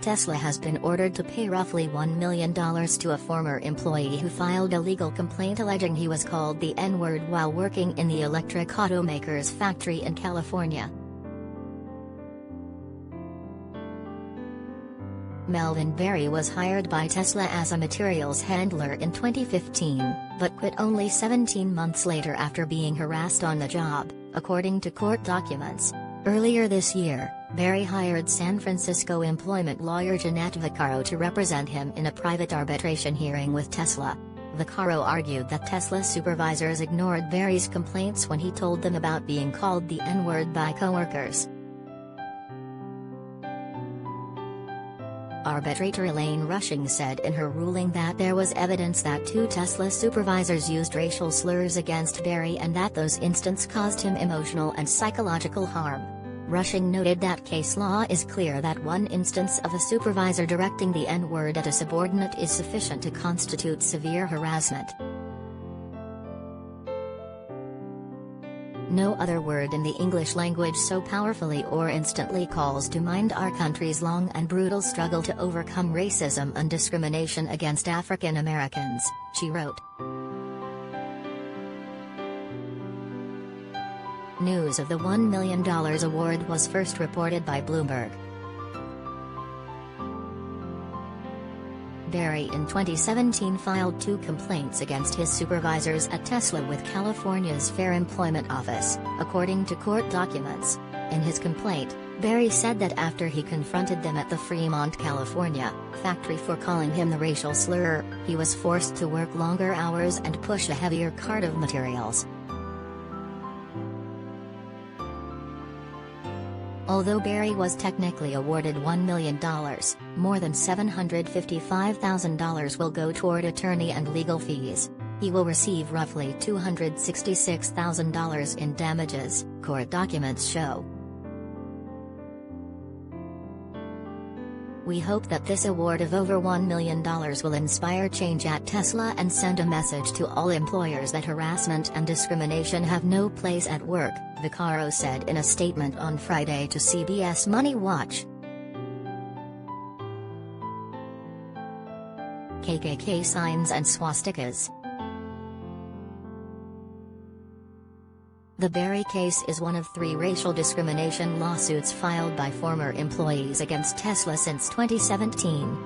Tesla has been ordered to pay roughly $1 million to a former employee who filed a legal complaint alleging he was called the N-word while working in the electric automaker's factory in California. Melvin Berry was hired by Tesla as a materials handler in 2015, but quit only 17 months later after being harassed on the job, according to court documents. Earlier this year, Berry hired San Francisco employment lawyer Jeanette Vaccaro to represent him in a private arbitration hearing with Tesla. Vaccaro argued that Tesla supervisors ignored Berry's complaints when he told them about being called the N-word by coworkers. Arbitrator Elaine Rushing said in her ruling that there was evidence that two Tesla supervisors used racial slurs against Berry and that those incidents caused him emotional and psychological harm. Rushing noted that case law is clear that one instance of a supervisor directing the N-word at a subordinate is sufficient to constitute severe harassment. No other word in the English language so powerfully or instantly calls to mind our country's long and brutal struggle to overcome racism and discrimination against African Americans, she wrote. News of the $1 million award was first reported by Bloomberg. Berry in 2017 filed 2 complaints against his supervisors at Tesla with California's Fair Employment Office, according to court documents. In his complaint, Berry said that after he confronted them at the Fremont, California, factory for calling him the racial slur, he was forced to work longer hours and push a heavier cart of materials. Although Berry was technically awarded $1 million, more than $755,000 will go toward attorney and legal fees. He will receive roughly $266,000 in damages, court documents show. We hope that this award of over $1 million will inspire change at Tesla and send a message to all employers that harassment and discrimination have no place at work, Vaccaro said in a statement on Friday to CBS Money Watch. KKK signs and swastikas. The Berry case is one of 3 racial discrimination lawsuits filed by former employees against Tesla since 2017.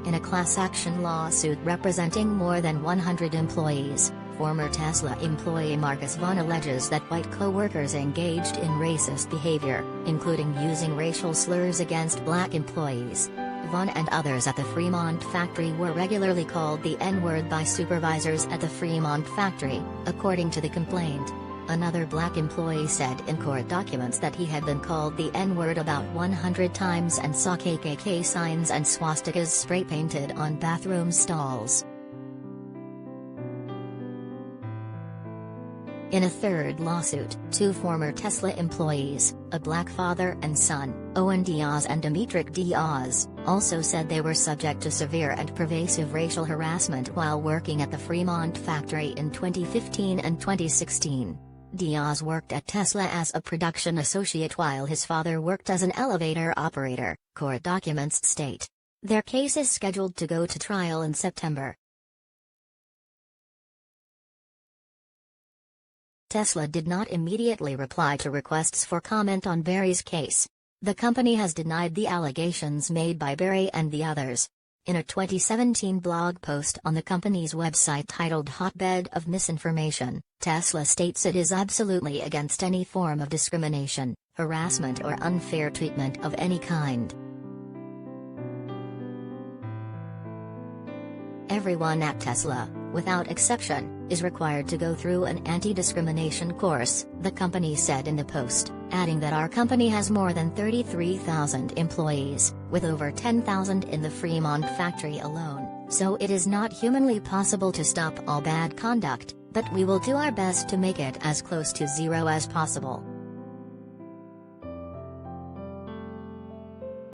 In a class action lawsuit representing more than 100 employees, former Tesla employee Marcus Vaughn alleges that white co-workers engaged in racist behavior, including using racial slurs against black employees. Vaughn and others at the Fremont factory were regularly called the N-word by supervisors at the Fremont factory, according to the complaint. Another black employee said in court documents that he had been called the N-word about 100 times and saw KKK signs and swastikas spray-painted on bathroom stalls. In a third lawsuit, 2 former Tesla employees, a black father and son, Owen Diaz and Demetric Diaz, also said they were subject to severe and pervasive racial harassment while working at the Fremont factory in 2015 and 2016. Diaz worked at Tesla as a production associate while his father worked as an elevator operator, court documents state. Their case is scheduled to go to trial in September. Tesla did not immediately reply to requests for comment on Berry's case. The company has denied the allegations made by Berry and the others. In a 2017 blog post on the company's website titled Hotbed of Misinformation, Tesla states it is absolutely against any form of discrimination, harassment or unfair treatment of any kind. Everyone at Tesla, without exception, is required to go through an anti-discrimination course, the company said in the post, adding that our company has more than 33,000 employees, with over 10,000 in the Fremont factory alone, so it is not humanly possible to stop all bad conduct, but we will do our best to make it as close to zero as possible.